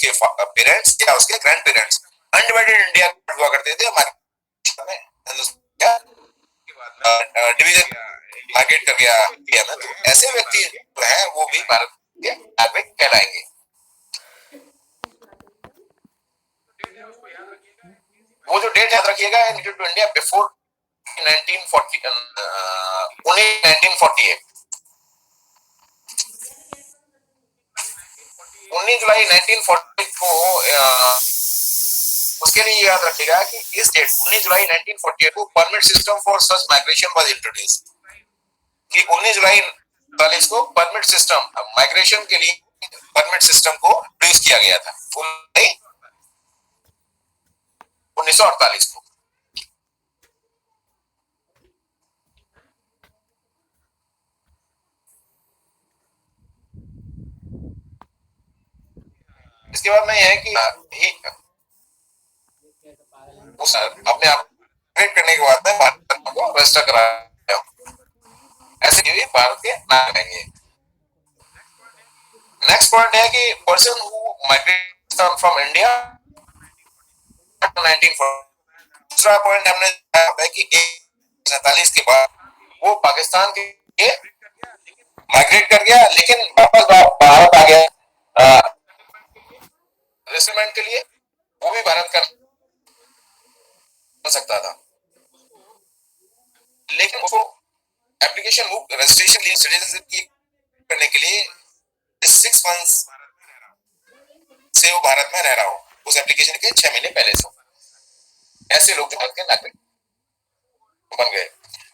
उसके पेरेंट्स या उसके ग्रैंड पेरेंट्स अनडिवाइडेड इंडिया हुआ करते थे हमारे डिवीजन मार्केट कर गया इंडिया में, तो ऐसे व्यक्ति जो है वो भी भारत के नागरिक कहलाएंगे। वो जो डेट याद रखिएगा, एंट्री टू इंडिया बिफोर 1948 19 जुलाई 1940 को उसके लिए याद रखिएगा कि इस डेट 19 जुलाई 1948 को permit system for such migration was introduce, कि 19 जुलाई 1948 को परमिट सिस्टम माइग्रेशन के लिए परमिट सिस्टम को इंट्रोड्यूस किया गया था 1948 को। इसके बाद में यह है कि उस अपने आप करने के बाद में भारत को रजिस्टर कराया, ऐसे भी भारत के नाम रहेंगे। नेक्स्ट पॉइंट है कि person who migrated from India 1940। दूसरा पॉइंट हमने है कि 1947 के बाद वो पाकिस्तान के माइग्रेट कर गया, लेकिन वापस भारत आ गया रेसलमेंट के लिए, वो भी भारत का सकता था, लेकिन उसको एप्लीकेशन रजिस्ट्रेशन सिटीजनशिप की करने के लिए 6 मंथ्स से वो भारत में रह रहा हो, उस एप्लीकेशन के 6 महीने पहले से। ऐसे लोग भारत के नागरिक बन गए।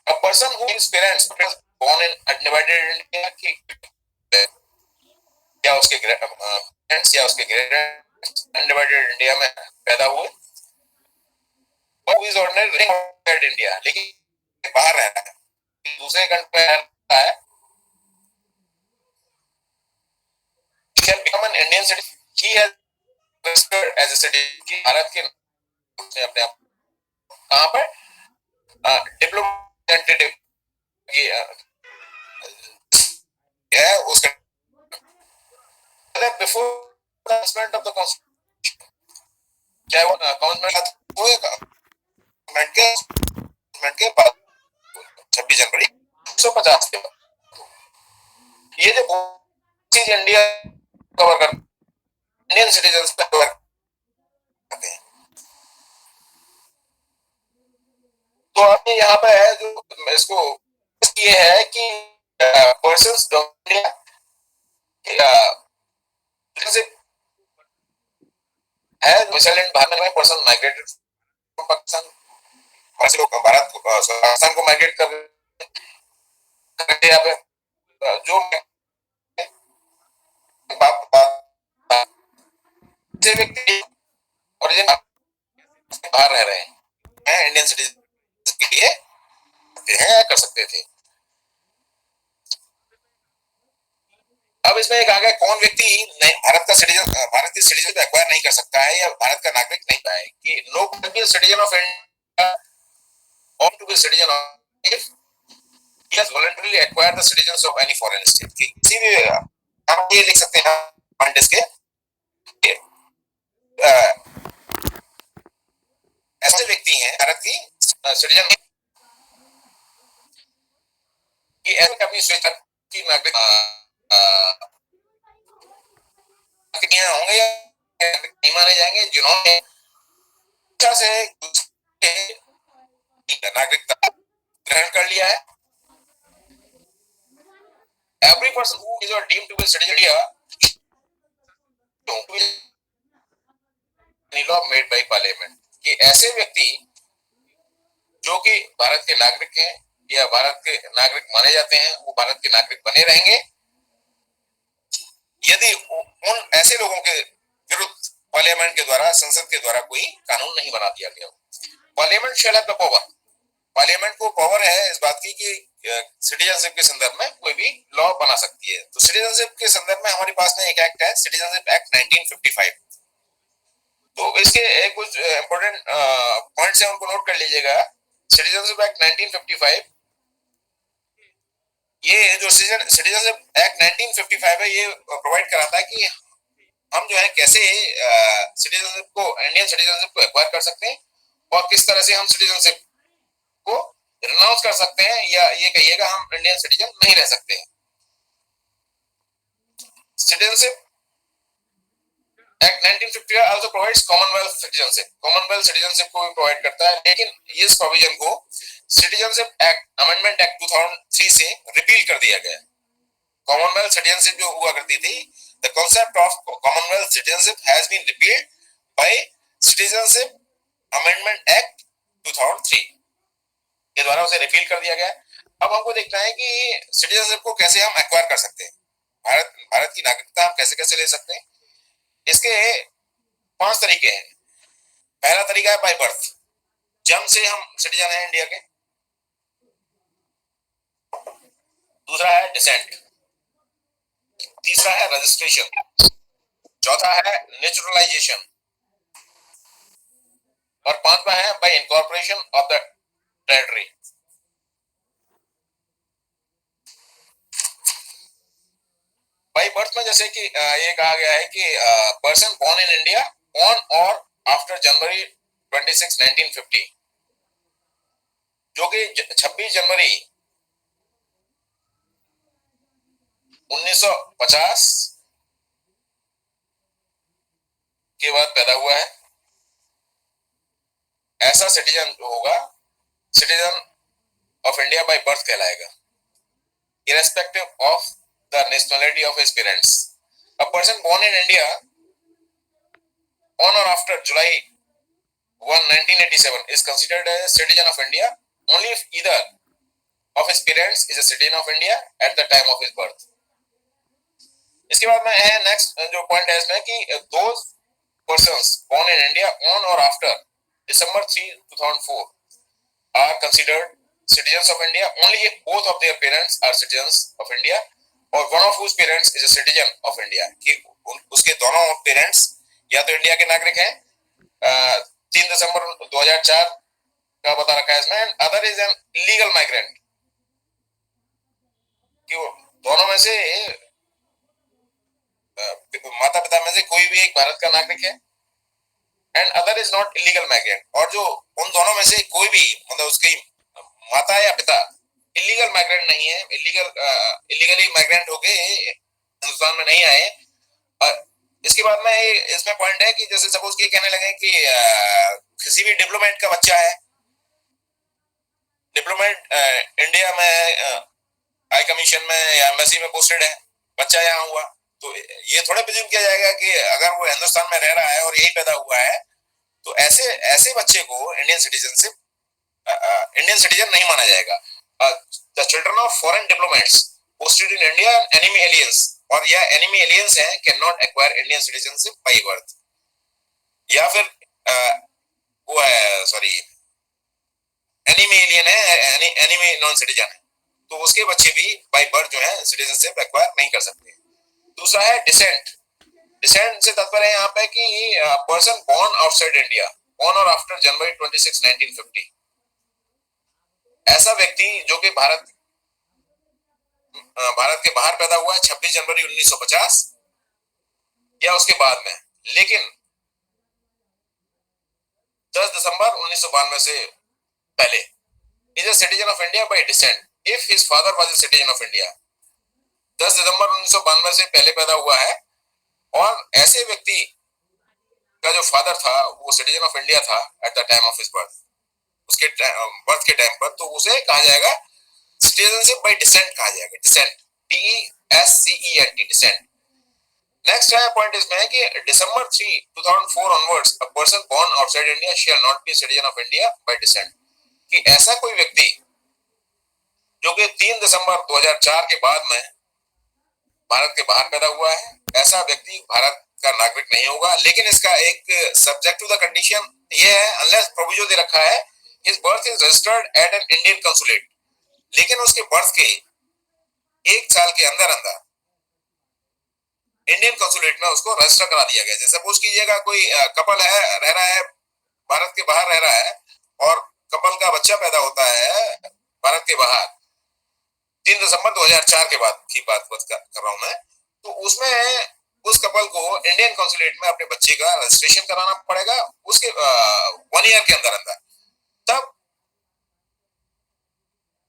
A person whose parents born in undivided India या उसके पेरेंट्स या उसके ग्रैंडपेरेंट्स अनडिवाइडेड इंडिया में पैदा हुए, वो इज ऑर्डिनरी इंडिया, लेकिन बाहर रह रहा है, दूसरे कंट्री में रहता है, shall become an Indian citizen. He has registered as a citizen कि भारत के अपने आप कहाँ पर डिप्लोमेटिक है उसका before announcement of the constitution, चाहे वो गवर्नमेंट के बाद 26 जनवरी 1950 के बाद ये जो चीज इंडिया कवर कर इंडियन सिटीजन्स पे कवर करते हैं। तो आपने यहाँ पे है जो इसको ये है कि पर्सन्स इंडिया है मिसाइलेंट भारत में पर्सन माइग्रेटेड फ्रॉम पाकिस्तान, ऐसे लोग भारत को पाकिस्तान को माइग्रेट कर यहाँ पे जो व्यक्ति ओरिजिन बाहर रह रहे हैं इंडियन सिटीजन के लिए हैं कर सकते थे। अब इसमें एक आ गया कौन व्यक्ति भारत की सिटीजन एक्वायर नहीं कर सकता है या भारत का नागरिक नहीं पाए, कि no citizen of India or to be a citizen of if he has voluntarily acquired the citizens of any foreign state। किसी भी हम ये लिख सकते हैं पॉइंट इसके ऐसे व्यक्ति हैं भारत की सिटीजन कि ऐसे अपनी स्वेच्छा की नागरिक होंगे या नहीं माने जाएंगे जिन्होंने इच्छा से नागरिकता ग्रहण कर लिया है। Every person who is deemed to be citizen here law made by parliament, कि ऐसे व्यक्ति जो कि भारत के नागरिक हैं या भारत के नागरिक माने जाते हैं वो भारत के नागरिक बने रहेंगे यदि उन ऐसे लोगों के विरुद्ध पार्लियामेंट के द्वारा संसद के द्वारा कोई कानून नहीं बना दिया गया। Parliament shall have the power, parliament को पावर है इस बात की कि सिटीजनशिप के संदर्भ में कोई भी लॉ बना सकती है। तो सिटीजनशिप के संदर्भ में हमारे पास में एक एक्ट है सिटीजनशिप एक्ट 1955। तो इसके कुछ इंपॉर्टेंट पॉइंट्स हैं उनको नोट कर लीजिएगा। सिटीजनशिप एक्ट 1955 ये जो सिटीजनशिप एक्ट 1955 है ये प्रोवाइड कराता है कि हम जो है कैसे सिटीजनशिप को, इंडियन सिटीजनशिप को एक्वायर कर सकते हैं, और किस तरह से हम सिटीजनशिप को रिनाउंस कर सकते हैं, या ये कहिएगा हम इंडियन सिटीजन नहीं रह सकते हैं। Citizenship act 1950 also provides Commonwealth citizenship, Commonwealth citizenship को भी प्रोवाइड करता है, लेकिन इस प्रोविजन को सिटीजनशिप एक्ट अमेंडमेंट एक्ट 2003 से रिपील कर दिया गया। कॉमनवेल्थ सिटीजनशिप जो हुआ करती थी, the concept of Commonwealth citizenship has been repealed by citizenship amendment act 2003 के द्वारा उसे रिपील कर दिया गया। अब हमको देखना है कि सिटीजनशिप को कैसे हम एक्वायर कर सकते हैं, भारत की नागरिकता हम कैसे कैसे ले सकते हैं। इसके 5 तरीके हैं। पहला तरीका है बाय बर्थ, जन्म से हम सिटीजन हैं इंडिया के। दूसरा है डिसेंट, तीसरा है रजिस्ट्रेशन, चौथा है नेचुरलाइजेशन, और पांचवा है by incorporation of the territory. By birth में जैसे कि ये कहा गया है कि person born in India on और आफ्टर जनवरी 26, 1950, जो कि 26 जनवरी 1950 के बाद पैदा हुआ है, ऐसा सिटीजन जो होगा, citizen of India by birth कहलाएगा, irrespective of the nationality of his parents. A person born in India on or after July 1, 1987 is considered a citizen of India only if either of his parents is a citizen of India at the time of his birth. इसके बाद में है next जो point है इसमें कि those persons born in India on or after December 3, 2004 are considered citizens of India only if both of their parents are citizens of India or one of whose parents is a citizen of India, कि उसके दोनों parents या तो India के नागरिक हैं, 3 दिसंबर 2004 का बता रखा है इसमें, and other is an illegal migrant, कि वो दोनों में से माता पिता में से कोई भी एक भारत का नागरिक है, and other is not illegal migrant, और जो उन दोनों में से कोई भी मतलब उसकी माता या पिता इलीगल माइग्रेंट नहीं है, इलीगली माइग्रेंट होके हिंदुस्तान में नहीं आए। इसके बाद में इसमें पॉइंट है कि जैसे सपोज कि कहने लगे कि किसी भी डिप्लोमेट का बच्चा है, डिप्लोमेट इंडिया में हाई कमीशन में या एम्बेसी में पोस्टेड है, बच्चा यहाँ हुआ, तो ये थोड़ा प्रिज्यूम किया जाएगा कि अगर वो हिंदुस्तान में रह रहा है और यही पैदा हुआ है, तो ऐसे बच्चे को इंडियन सिटीजन नहीं माना जाएगा। The children of foreign diplomats posted in India enemy aliens, और या एनिमी एलियंस हैं, can not acquire Indian citizenship by birth, या फिर वो है सॉरी एनिमी एलियन है, एनिमी नॉन सिटीजन है, तो उसके बच्चे भी बाय बर्थ जो है सिटीजनशिप एक्वायर नहीं कर सकते। दूसरा है डिसेंट, डिसेंट से तात्पर्य है यहाँ पे कि person born outside India on और आफ्टर जनवरी 26, 1950, ऐसा व्यक्ति जो कि भारत के बाहर पैदा हुआ है 26 जनवरी 1950 या उसके बाद में, लेकिन 10 दिसंबर 1992 से पहले is a citizen of India by decent if his father was a citizen of India. 10 दिसंबर 1992 से पहले पैदा हुआ है, और ऐसे व्यक्ति का जो फादर था वो सिटीजन ऑफ इंडिया था at the time of his birth, उसके बर्थ के टाइम पर, तो उसे कहा जाएगा सिटीजनशिप बाय डिसेंट कहा जाएगा, डिसेंट, DESCENT, डिसेंट। नेक्स्ट है पॉइंट इसमें कि December 3, 2004 onwards a person born outside India shall not be citizen of India by descent, कि ऐसा कोई व्यक्ति जो कि 3 दिसंबर 2004 के बाद में भारत के बाहर पैदा हुआ है, ऐसा व्यक्ति भारत का नागरिक नहीं होगा, लेकिन इसका एक सब्जेक्ट टू द कंडीशन ये है, अनलेस प्रोविजो दे रखा है his birth is registered eight an Indian consulate, लेकिन उसके बर्थ के 1 साल के अंदर अंदर इंडियन कंसुलेट में उसको रजिस्टर करा दिया गया। जैसे सपोज कीजिएगा कोई कपल है, रह रहा है भारत के बाहर रह रहा है, और कपल का बच्चा पैदा होता है भारत के बाहर 3 दिसंबर 2004 के बाद की बात कर रहा हूं मैं, तो उसमें उस कपल कपल को इंडियन कॉन्सुलेट में अपने बच्चे का रजिस्ट्रेशन कराना पड़ेगा उसके 1 ईयर के अंदर अंदर। तब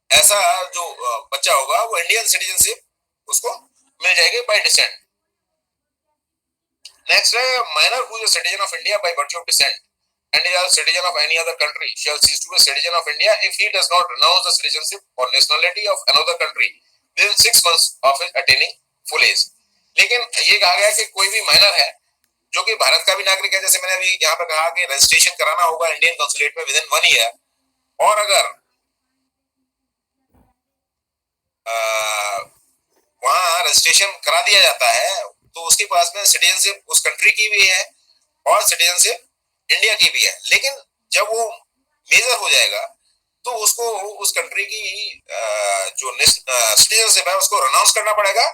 ऐसा जो बच्चा होगा वो इंडियन सिटीजनशिप उसको मिल जाएगी बाय डिसेंट। नेक्स्ट है minor who is citizen of India by virtue of descent and is a citizen of any other country shall cease to be a citizen of India if he does not renounce the citizenship or nationality of another country within 6 months of his attaining full age। लेकिन ये कहा गया कि कोई भी minor है जो कि भारत का भी नागरिक है, जैसे मैंने अभी यहाँ पे कहा कि रजिस्ट्रेशन कराना होगा इंडियन कॉन्सुलेट में विद इन 1 ईयर, और अगर वहां रजिस्ट्रेशन करा दिया जाता है तो उसके पास में सिटीजनशिप उस कंट्री की भी है और सिटीजनशिप इंडिया की भी है। लेकिन जब वो मेजर हो जाएगा तो उसको उस कंट्री की जो सिटीजनशिप है उसको रनाउंस करना पड़ेगा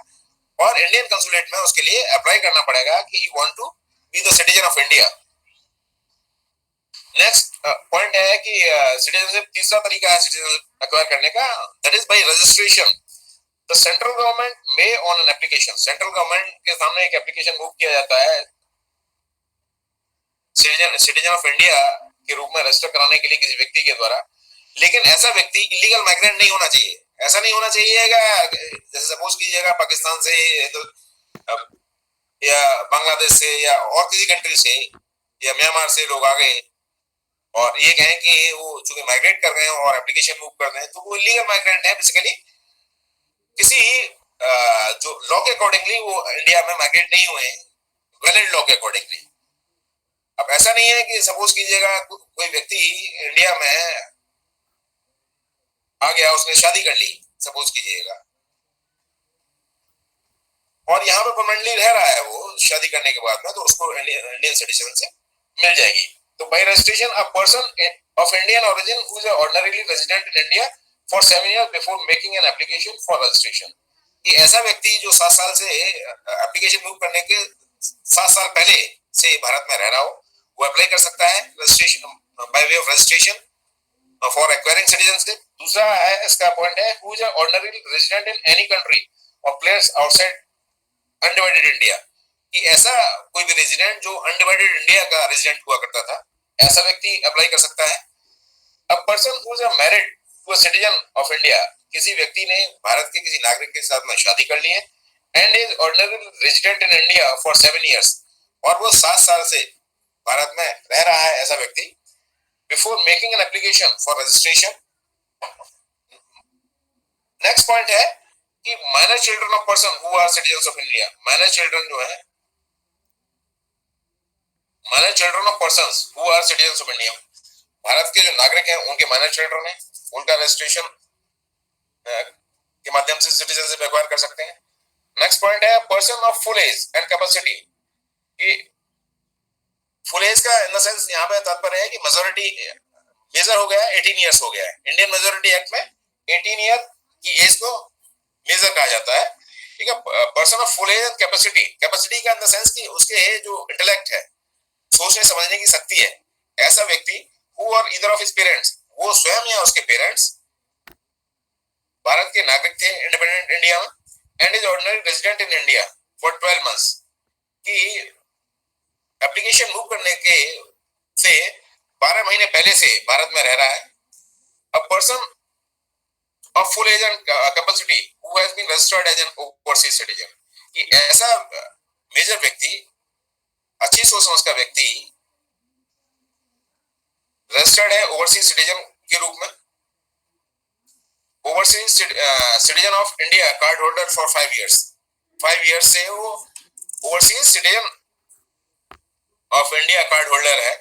और इंडियन कंसुलेट में उसके लिए अप्लाई करना पड़ेगा कि he want to be the citizen of India. Next point है कि सिटीजनशिप तीसरा तरीका है सिटीजनशिप एक्वायर करने का, that is by registration. The central government may on an application, central government के सामने एक एप्लीकेशन मूव किया जाता है सिटीजन ऑफ इंडिया के रूप में रजिस्टर कराने के लिए किसी व्यक्ति के द्वारा। लेकिन ऐसा व्यक्ति इलीगल माइग्रेंट नहीं होना चाहिए। ऐसा नहीं होना चाहिए जैसे सपोज कीजिएगा पाकिस्तान से या बांग्लादेश से या और किसी कंट्री से या म्यांमार से लोग आ गए और ये कहें कि वो चूंकि माइग्रेट कर गए हैं और एप्लीकेशन मूव कर रहे हैं तो वो इलीगल माइग्रेंट है। बेसिकली किसी जो लॉ के अकॉर्डिंगली वो इंडिया में माइग्रेट नहीं हुए, वैलिड लॉ के अकॉर्डिंगली। अब ऐसा नहीं है कि सपोज कीजिएगा कोई व्यक्ति इंडिया में आ गया, उसने शादी कर ली सपोज कीजिएगा और यहाँ पे परमानेंटली रह रहा है वो शादी करने के बाद में, तो उसको इंडियन सिटीजन से मिल जाएगी। तो bye registration a person of Indian origin who is ordinarily resident in India for 7 years before making an application for registration. ये ऐसा व्यक्ति जो 7 साल से एप्लीकेशन मूव करने के 7 साल पहले से भारत में रह रहा हो वो अप्लाई कर सकता है registration by way of registration for acquiring citizenship. दूसरा है इसका पॉइंट है who is ordinary resident in any country और प्लेस आउटसाइड अनडिवाइडेड इंडिया, कि ऐसा कोई भी रेजिडेंट जो अनडिवाइडेड इंडिया का रेजिडेंट हुआ करता था ऐसा व्यक्ति अप्लाई कर सकता है। A person who is married to a citizen of India, किसी व्यक्ति ने भारत के किसी नागरिक के साथ में शादी कर ली है and is ordinary resident in India for 7 years और वो 7 साल से भारत में रह रहा है ऐसा व्यक्ति, before making an application for registration. Next point है कि minor children of person who are citizens of India, minor children जो है minor children of persons who are citizens of India, Bharat के जो नागरिक हैं उनके माइनर चिल्ड्रन हैं, उनका रजिस्ट्रेशन के माध्यम से सिटीजनशिप एक्वायर कर सकते हैं। नेक्स्ट पॉइंट है person of full age and capacity, कि फुल एज का इन द सेंस यहाँ पे तात्पर्य है कि मेजॉरिटी मेजर हो गया, 18 years हो गया है। इंडियन मेजॉरिटी एक्ट में 18 year की एज को मेजर कहा जाता है, ठीक है। Person of full age and capacity, capacity का इन द सेंस कि उसके जो इंटेलेक्ट है, सोचने समझने की शक्ति है, ऐसा व्यक्ति हु और ईदर ऑफ हिज पेरेंट्स, वो स्वयं या उसके पेरेंट्स भारत के नागरिक थे इंडिपेंडेंट इंडिया में and is ordinary resident in India for 12 months, कि एप्लीकेशन मूव करने के से 12 महीने पहले से भारत में रह रहा है। A person of full age and capacity who has been registered as an overseas citizen, कि ऐसा मेजर व्यक्ति, अच्छी सोच समझ का व्यक्ति रजिस्टर्ड है ओवरसीज सिटीजन के रूप में, overseas citizen of India card holder for 5 years, 5 years से वो overseas citizen of India card holder है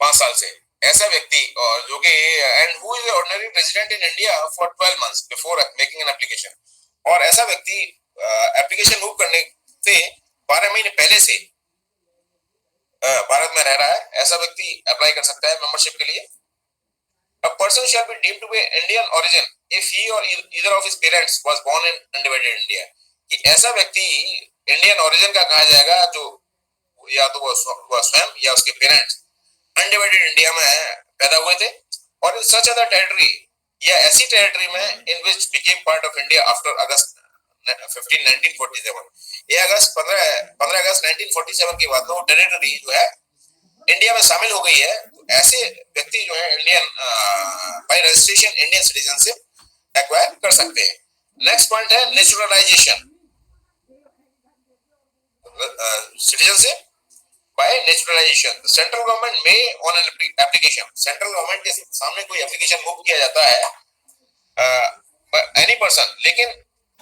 5 साल से, ऐसा व्यक्ति, और जो कि and who is ordinary resident in India for 12 months before making an application, और ऐसा व्यक्ति एप्लीकेशन मूव करने से 12 महीने पहले से भारत में रह रहा है, ऐसा व्यक्ति अप्लाई कर सकता है मेंबरशिप के लिए। A person shall be deemed to be Indian origin if he or either of his parents was born in undivided India, कि ऐसा व्यक्ति इंडियन ओरिजिन का कहा जाएगा जो या तो वो स्वयं या उसके पेरेंट्स अनडिवाइडेड इंडिया में पैदा हुए थे और इन सच अदर टेरिटरी या ऐसी टेरिटरी में in which became part of India after August 1947। ये अगस्त 15 अगस्त 1947 के बाद में वो टेरिटरी जो है इंडिया में शामिल हो गई है। तो ऐसे व्यक्ति जो है Indian by registration Indian citizenship acquire कर सकते हैं। नेक्स्ट पॉइंट है naturalisation citizenship by naturalisation. Central government may on an application, central government के सामने कोई एप्लीकेशन मूव किया जाता है एनी पर्सन, लेकिन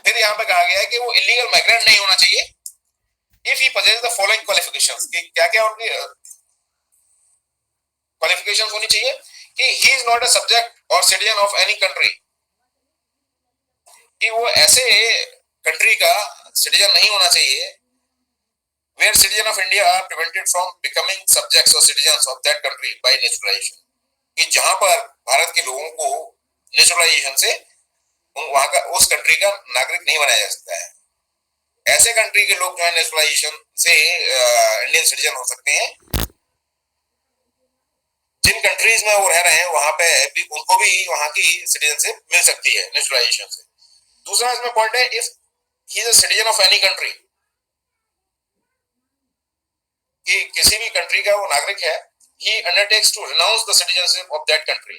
फिर यहाँ पे कहा गया है कि वो इलीगल माइग्रेंट नहीं होना चाहिए if he possesses the following qualifications. कि क्या क्या उनकी क्वालिफिकेशंस होनी चाहिए कि he is not a subject और सिटीजन ऑफ एनी कंट्री, कि वो ऐसे कंट्री का सिटीजन नहीं होना चाहिए where citizen of India are prevented from becoming subjects or citizens of that country by naturalization, कि जहां पर भारत के लोगों को नेचुरलाइजेशन से वहां का उस कंट्री का नागरिक नहीं बनाया जा सकता है। ऐसे कंट्री के लोग जो है नेचुरलाइजेशन से इंडियन सिटीजन हो सकते हैं जिन कंट्रीज में वो रह रहे हैं, वहां पे भी उनको भी वहां की सिटीजनशिप मिल सकती है नेचुरलाइजेशन से। दूसरा इसमें पॉइंट है if he is a citizen of any country, कि किसी भी कंट्री का वो नागरिक है, he undertakes to renounce the citizenship of that country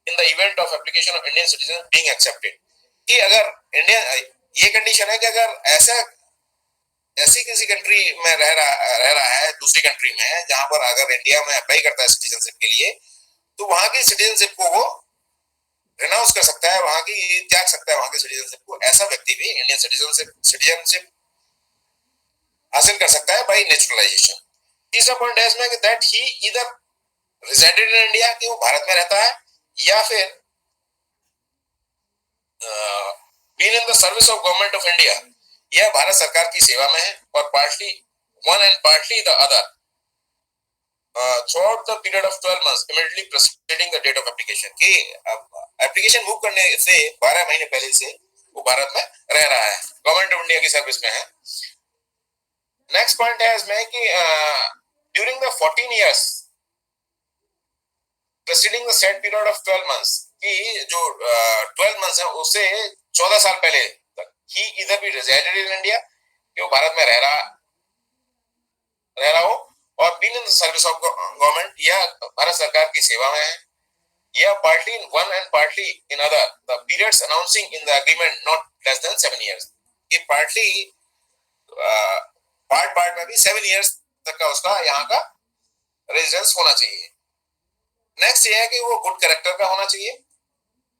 in the event of application of Indian citizen being accepted। कि अगर इंडियन, ये कंडीशन है कि अगर ऐसी किसी कंट्री में रह रहा है दूसरी कंट्री में, जहां पर अगर इंडिया में अप्लाई करता है सिटीजनशिप के लिए, तो वहां की सिटीजनशिप को वो रिनाउंस कर सकता है, वहां की त्याग सकता है वहां की सिटीजनशिप को। ऐसा व्यक्ति भी इंडियन सिटीजनशिप हासिल कर सकता है बाय नेचुरलाइजेशन। तीसरा पॉइंट है इसमें कि that he either resided in India, कि वो भारत में रहता है, या फिर been in the service of government of India, यह भारत सरकार की सेवा में है, और partly one and partly the other throughout the period of 12 months immediately preceding the date of application, कि एप्लीकेशन मूव करने से 12 महीने पहले से वो भारत में रह रहा है, गवर्नमेंट ऑफ इंडिया की सर्विस में है। नेक्स्ट पॉइंट है इसमें कि during the 14 years preceding the set period of 12 months, कि जो 12 months है उससे 14 साल पहले तक ही इधर भी रेजिडेड इन इंडिया, कि वो भारत में रह रहा हो, और been in the service of government, या भारत सरकार की सेवा में है, या partly in one and partly in other the periods announcing in the agreement not less than 7 years, कि पार्टली पार्ट में भी 7 years तक का उसका यहाँ का रेजिडेंस होना चाहिए। नेक्स्ट ये है कि वो गुड कैरेक्टर का होना चाहिए।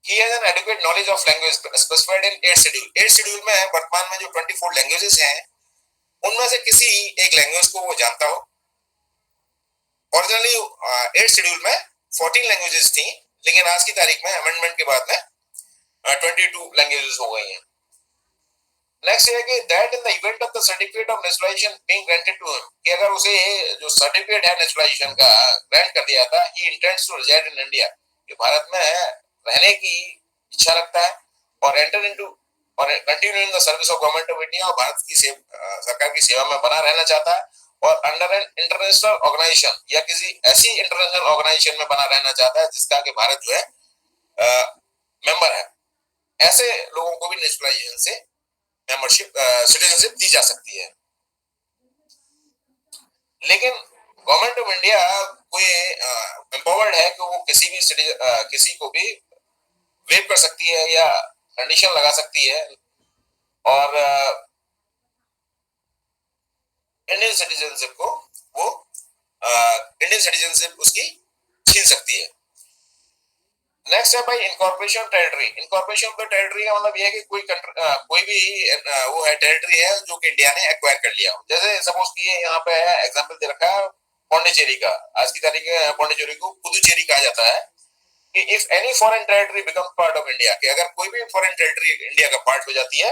He has an adequate knowledge of language specified in 8th schedule। 8th schedule में वर्तमान में जो 24 लैंग्वेजेस हैं, उनमें से किसी एक लैंग्वेज को वो जानता हो। ओरिजिनली 8th schedule में 14 लैंग्वेजेस थी, लेकिन आज की तारीख में अमेंडमेंट के बाद में 22 लैंग्वेजेस हो गई हैं। नेक्स्ट है कि that in the event of the certificate of naturalisation being granted to him, कि अगर उसे जो सर्टिफिकेट है नेचुरलाइजेशन का ग्रांट कर दिया था, he intends to reside in India, कि भारत में रहने की इच्छा रखता है, और एंटर इनटू और continue in the service of government of India, और भारत की सरकार की सेवा में बना रहना चाहता है, और अंडर एन इंटरनेशनल ऑर्गेनाइजेशन, या किसी ऐसी इंटरनेशनल ऑर्गेनाइजेशन में बना रहना चाहता है जिसका कि भारत जो है मेंबर है। ऐसे लोगों को भी नेचुरलाइजेशन से मेंबरशिप सिटीजनशिप दी जा सकती है। लेकिन गवर्नमेंट ऑफ इंडिया कोई एम्पावर्ड है कि वो किसी को भी वेव कर सकती है या कंडीशन लगा सकती है, और इंडियन सिटीजनशिप को वो इंडियन सिटीजनशिप उसकी छीन सकती है। नेक्स्ट है भाई incorporation territory. Incorporation of the territory का मतलब यह है कि कोई भी वो है टेरिटरी है जो कि इंडिया ने एक्वायर कर लिया हो। जैसे सपोज कि यहाँ पे है एग्जांपल दे रखा है पौंडीचेरी का। आज की तारीख में पौंडीचेरी को पुदुचेरी कहा जाता है। कि if any foreign territory become part of India, कि अगर कोई भी फॉरेन टेरिटरी इंडिया का पार्ट हो जाती है,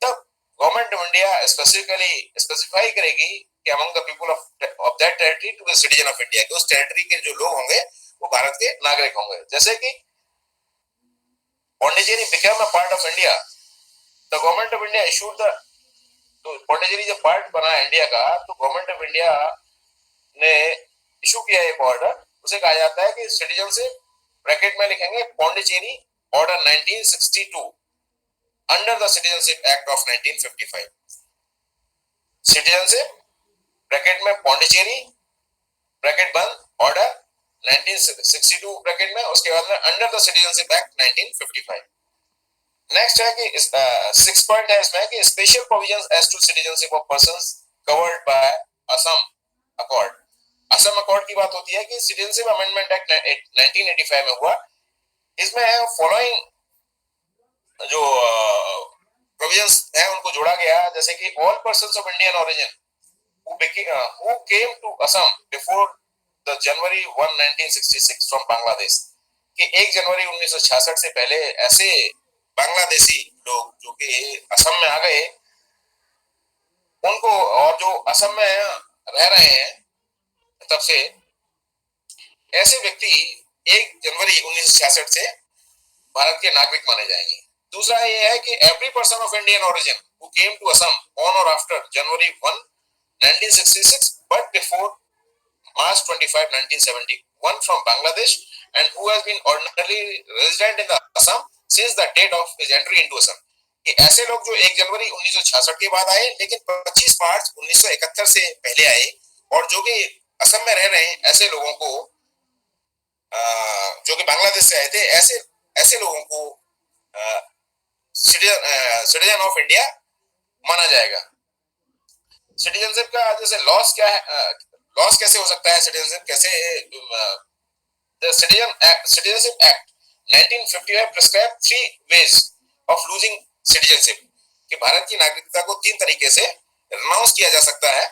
तब गवर्नमेंट ऑफ इंडिया स्पेसिफाई करेगी कि among the people of that territory to be citizen of India, कि उस टेरिटरी के जो लोग होंगे वो भारत के नागरिक होंगे। जैसे कि Pondicherry became a part of India, the government of India issued the, तो Pondicherry जब पार्ट बना इंडिया का, तो गवर्नमेंट ऑफ इंडिया ने इशू किया एक ऑर्डर, उसे कहा जाता है कि सिटीजनशिप ब्रैकेट में लिखेंगे Pondicherry order 1962, under the citizenship act of 1955। Citizenship bracket में पौंडीचेरी ब्रैकेट बंद ऑर्डर 1962 ब्रैकेट में, उसके बाद में under the citizenship act 1955। Next है कि 6 पॉइंट है इसमें कि special provisions as to citizenship of persons covered by Assam accord. Assam accord की बात होती है कि सिटीजनशिप अमेंडमेंट एक्ट 1985 में हुआ। इसमें फॉलोइंग जो प्रोविजंस है उनको जोड़ा गया, जैसे कि all persons of Indian origin who came to Assam before the January 1, 1966 from Bangladesh, कि 1 जनवरी 1966 से पहले ऐसे बांग्लादेशी लोग जो कि असम में आ गए उनको, और जो असम में रह रहे हैं तब से, ऐसे व्यक्ति 1 जनवरी 1966 से भारत के नागरिक माने जाएंगे। दूसरा ये है कि every person of Indian origin who came to Assam on और after January 1, 1966 but before March 25, 1971 from Bangladesh and who has been ordinarily resident in the Assam since the date of his entry into Assam। कि ऐसे लोग जो 1 जनवरी 1966 के बाद आए लेकिन 25 मार्च 1971 से पहले आए और जो कि असम में रह रहे हैं, ऐसे लोगों को जो कि बांग्लादेश से आए थे, ऐसे लोगों को सिटीजन ऑफ इंडिया माना जाएगा। सिटीजनशिप का जैसे लॉस क्या है, लॉस कैसे हो सकता है, सिटीजनशिप कैसे, citizenship act 1955 prescribe 3 ways of losing citizenship, कि भारत की नागरिकता को 3 तरीके से रिनाउंस किया जा सकता है,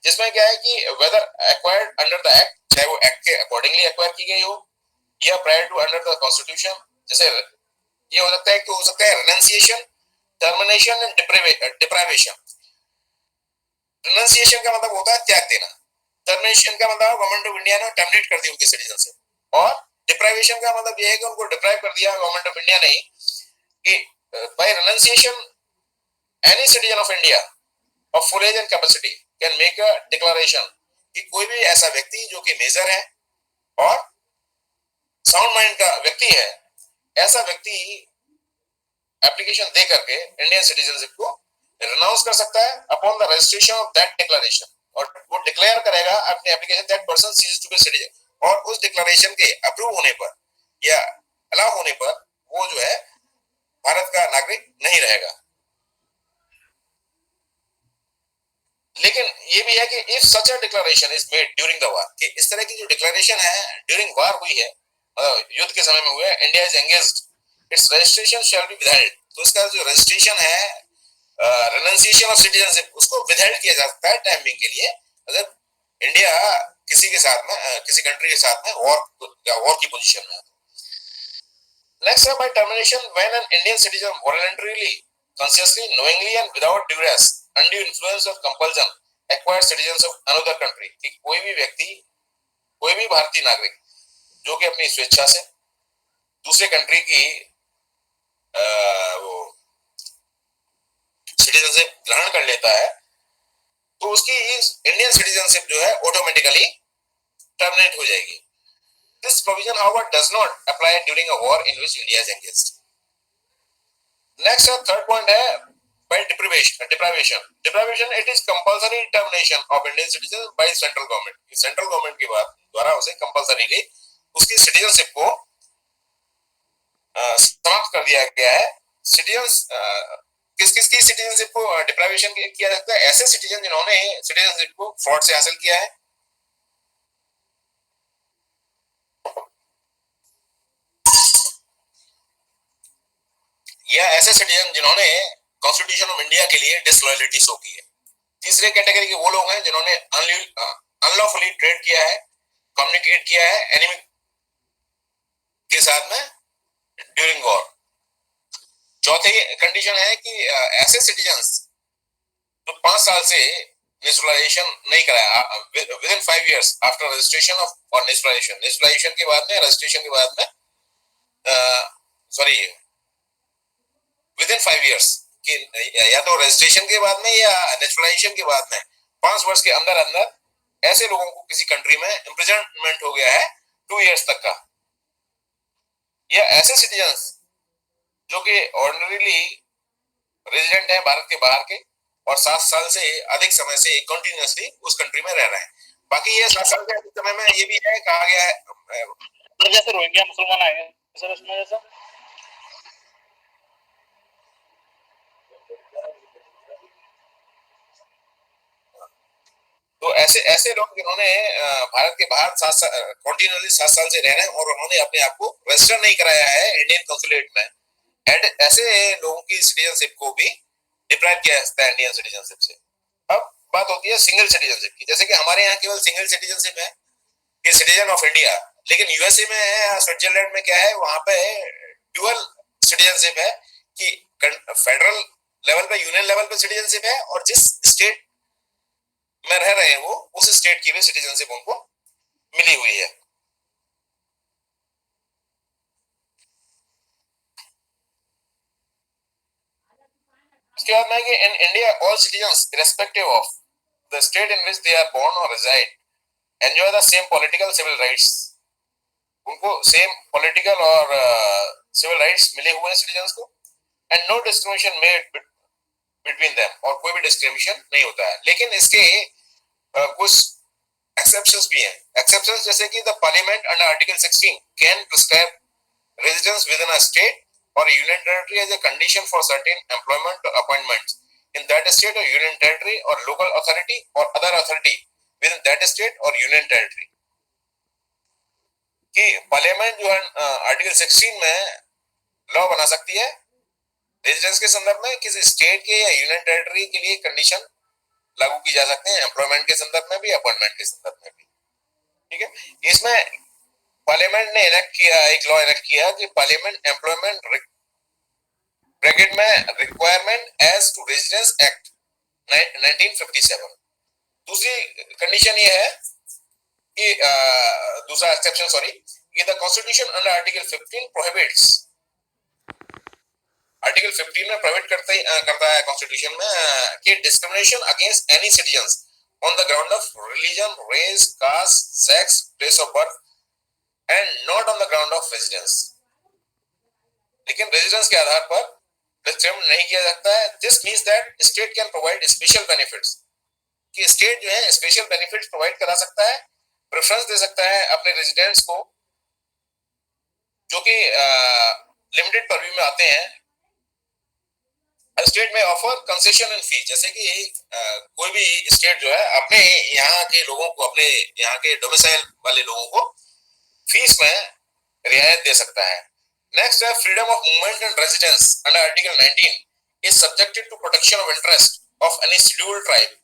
जिसमें क्या है कि whether acquired under the act, चाहे वो एक्ट के अकॉर्डिंगली एक्वायर की गई हो या prior to under the constitution. जैसे ये हो सकता है कि हो सकता है renunciation, termination and deprivation. Renunciation का मतलब होता है त्याग देना, टर्मिनेशन का मतलब गवर्नमेंट ऑफ इंडिया ने टर्मिनेट कर दी उनकी सिटीजनशिप, और डिप्राइवेशन का मतलब ये है कि उनको डिप्राइव कर दिया गवर्नमेंट ऑफ इंडिया ने कि by renunciation any citizen of India of full age and capacity can make a declaration, कि कोई भी ऐसा व्यक्ति जो कि मेजर है और साउंड माइंड का व्यक्ति है, ऐसा व्यक्ति एप्लीकेशन दे करके इंडियन सिटीजनशिप को रिनाउंस कर सकता है upon the registration of that declaration, और वो डिक्लेयर करेगा अपने application that person cease to be citizen, और उस डिक्लेरेशन के अप्रूव होने पर या अलाउ होने पर वो जो है भारत का नागरिक नहीं रहेगा। लेकिन ये भी है कि if such a declaration is made during the war, कि इस तरह की जो डिक्लेरेशन है ड्यूरिंग वार हुई है, युद्ध के समय में हुआ है, India is engaged, it's registration shall be withheld, तो इसका जो रजिस्ट्रेशन है रिनंसिएशन ऑफ सिटीजनशिप उसको विथहेल्ड किया जा सकता है टाइम बिंग के लिए, अगर इंडिया किसी के साथ में, किसी कंट्री के साथ में वॉर की पोजीशन में है। नेक्स्ट है by termination when an Indian citizen voluntarily, consciously, knowingly and without duress, undue influence or compulsion acquire citizens of another country, कि कोई भी व्यक्ति, कोई भी भारतीय नागरिक जो कि अपनी स्वेच्छा से दूसरे कंट्री की वो सिटीजनशिप ग्रहण कर लेता है, तो उसकी इंडियन सिटीजनशिप जो है ऑटोमेटिकली टर्मिनेट हो जाएगी। This provision however does not apply during a war in which India is engaged। Next third point है by deprivation it is compulsory termination of Indian citizens by central government, central government के द्वारा उसे compulsorily उसकी citizenship को समाप्त कर दिया गया है। सिटीजन्स किस किस की सिटीजनशिप को डिप्राइवेशन किया जाता है, ऐसे सिटीजन जिन्होंने सिटीजनशिप को फ्रॉड से हासिल किया है, या ऐसे सिटीजन जिन्होंने कॉन्स्टिट्यूशन ऑफ इंडिया के लिए डिसलॉयलिटी शो की है। तीसरे कैटेगरी के वो लोग हैं जिन्होंने अनलॉफुली ट्रेड किया है, कम्युनिकेट किया है एनिमी के साथ में ड्यूरिंग वॉर। चौथी कंडीशन है कि ऐसे सिटीजन्स जो 5 साल से नेशनलाइजेशन नहीं कराया, with in 5 years after registration of और नेशनलाइजेशन के बाद में, रजिस्ट्रेशन के बाद में, सॉरी विद इन 5 years, कि या तो रजिस्ट्रेशन के बाद में या नेशनलाइजेशन के बाद में 5 वर्ष के अंदर अंदर ऐसे लोगों को किसी कंट्री में इम्प्रिजनमेंट हो गया है 2 years तक का, या ऐसे सिटीजन्स जो कि ऑर्डिनरीली रेजिडेंट हैं भारत के बाहर के और 7 साल से अधिक समय से कंटिन्यूअसली उस कंट्री में रह रहे हैं। बाकी ये 7 साल के अधिक समय में ये भी है, कहा गया है जैसे रोहिंग्या मुसलमान आए सर उसमें जैसा तो ऐसे ऐसे लोग जिन्होंने भारत के बाहर कंटिन्यूअसली 7 साल से रह रहे हैं और उन्होंने अपने आप को रजिस्टर नहीं कराया है इंडियन कंसुलेट में, ऐसे लोगों की सिटीजनशिप को भी डिप्राइव किया जाता है इंडियन सिटीजनशिप से। अब बात होती है सिंगल सिटीजनशिप की, जैसे कि हमारे यहाँ केवल सिंगल सिटीजनशिप है कि सिटीजन ऑफ इंडिया, लेकिन यूएसए में है, स्विट्जरलैंड में क्या है, वहां पे ड्यूअल सिटीजनशिप है कि फेडरल लेवल पे, यूनियन लेवल पे सिटीजनशिप है और जिस स्टेट में रह रहे हैं वो उस स्टेट की भी सिटीजनशिप उनको मिली हुई है। इसके बाद में कि in India all citizens irrespective of the state in which they are born or reside enjoy the same political civil rights। उनको सेम पॉलिटिकल और सिविल राइट्स मिले हुए हैं सिटीजन्स को, and no discrimination made between them, और कोई भी discrimination नहीं होता है। लेकिन इसके कुछ एक्सेप्शंस भी हैं। एक्सेप्शंस जैसे कि the parliament under article 16 can prescribe residence within a state और union territory as a condition for certain employment और अपॉइंटमेंट्स इन दैट स्टेट और यूनियन टेरिटरी और लोकल अथॉरिटी और other authority within that state और union territory. कि parliament जो है article 16 में लॉ बना सकती है रेजिडेंस के संदर्भ में, किसी स्टेट के या यूनियन टेरिटरी के लिए कंडीशन लागू की जा सकते हैं, एम्प्लॉयमेंट के संदर्भ में भी, अपॉइंटमेंट के संदर्भ में भी। ठीक है, इसमें पार्लियामेंट ने इनेक्ट किया, एक लॉ इनेक्ट किया कि पार्लियामेंट एम्प्लॉयमेंट ब्रैकेट में requirement as to residence act 1957। दूसरी कंडीशन ये है कि दूसरा एक्सेप्शन सॉरी कि the constitution under article 15 prohibits, article 15 में प्रोहिबिट करता है कॉन्स्टिट्यूशन में कि discrimination against any citizens on the ground of religion, race, caste, sex, place of birth and not on the ground of residence. लेकिन residence के आधार पर discriminate नहीं किया जाता है। This means that state can provide special benefits, कि state जो है स्पेशल बेनिफिट्स प्रोवाइड करा सकता है, प्रेफरेंस दे सकता है अपने रेजिडेंट्स को जो कि लिमिटेड परव्यू में आते हैं। स्टेट में ऑफर कंसेशन एंड फी, जैसे कि कोई भी स्टेट जो है अपने यहाँ के लोगों को, अपने यहाँ के डोमिसाइल वाले लोगों को फीस में रियायत दे सकता है। नेक्स्ट है freedom of movement and residence under article 19 is subjected to protection of interest of any scheduled tribe.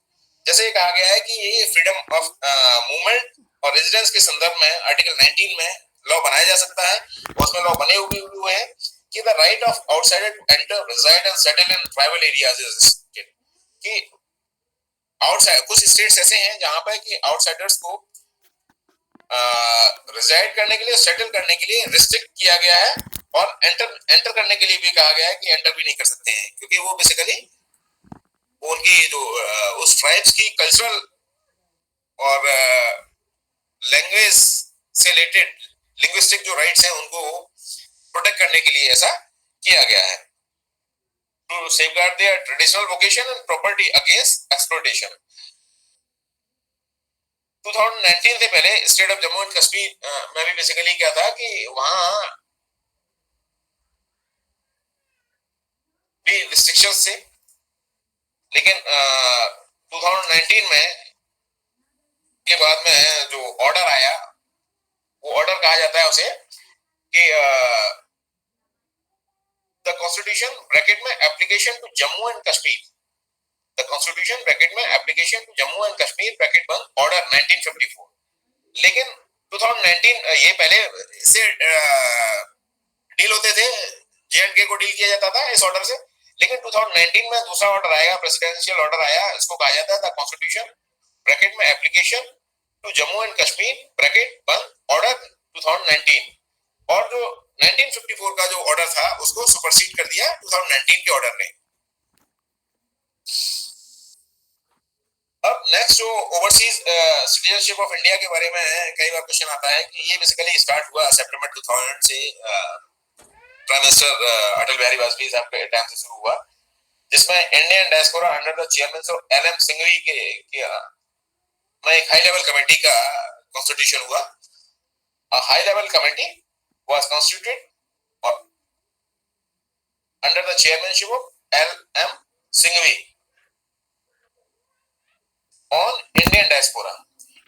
जैसे कहा गया है कि ये फ्रीडम ऑफ मूवमेंट और रेजिडेंस के संदर्भ में आर्टिकल 19 में लॉ बनाया जा सकता है, और उसमें लॉ बने हुए हैं कि the right of outsider to enter, reside and settle in tribal areas is कि आउटसाइड, कुछ स्टेट्स ऐसे हैं जहां पर कि आउटसाइडर्स को रिजाइड करने के लिए, सेटल करने के लिए रिस्ट्रिक्ट किया गया है, और एंटर करने के लिए भी कहा गया है कि एंटर भी नहीं कर सकते हैं, क्योंकि वो बेसिकली उनकी जो उस ट्राइब्स की कल्चरल और लैंग्वेज से रिलेटेड लिंग्विस्टिक जो राइट्स हैं उनको प्रोटेक्ट करने के लिए ऐसा किया गया है, to safeguard their traditional vocation and property against exploitation. 2019 से पहले state of Jammu and Kashmir में भी बेसिकली क्या था कि वहां भी रिस्ट्रिक्शंस थे, लेकिन 2019 में के बाद में जो ऑर्डर आया, वो ऑर्डर कहा जाता है उसे कि द कॉन्स्टिट्यूशन ब्रैकेट में application to Jammu and Kashmir, the constitution bracket में application to Jammu and Kashmir bracket बंद ऑर्डर 1954। लेकिन 2019 ये पहले इससे डील होते थे, जेएंडके को डील किया जाता था इस ऑर्डर से, लेकिन 2019 में दूसरा ऑर्डर आएगा, प्रेसिडेंशियल ऑर्डर आया, इसको कहा जाता है द कॉन्स्टिट्यूशन ब्रैकेट में application to Jammu and Kashmir bracket बंद ऑर्डर 2019, और जो 1954 का जो ऑर्डर था उसको सुपरसीड कर दिया 2019 के ऑर्डर ने। अब नेक्स्ट जो ओवरसीज सिटीजनशिप ऑफ इंडिया के बारे में कई बार क्वेश्चन आता है कि ये बेसिकली स्टार्ट हुआ सितंबर 2000 से, प्राइम मिनिस्टर अटल बिहारी वाजपेयी साहब के टाइम से शुरू हुआ, जिसमें Indian diaspora under the chairman of L M Singhvi के में एक हाई लेवल कमेटी का कॉन्स्टिट्यूशन हुआ. A high level committee was constituted under the chairmanship of L.M. Singhvi on Indian diaspora.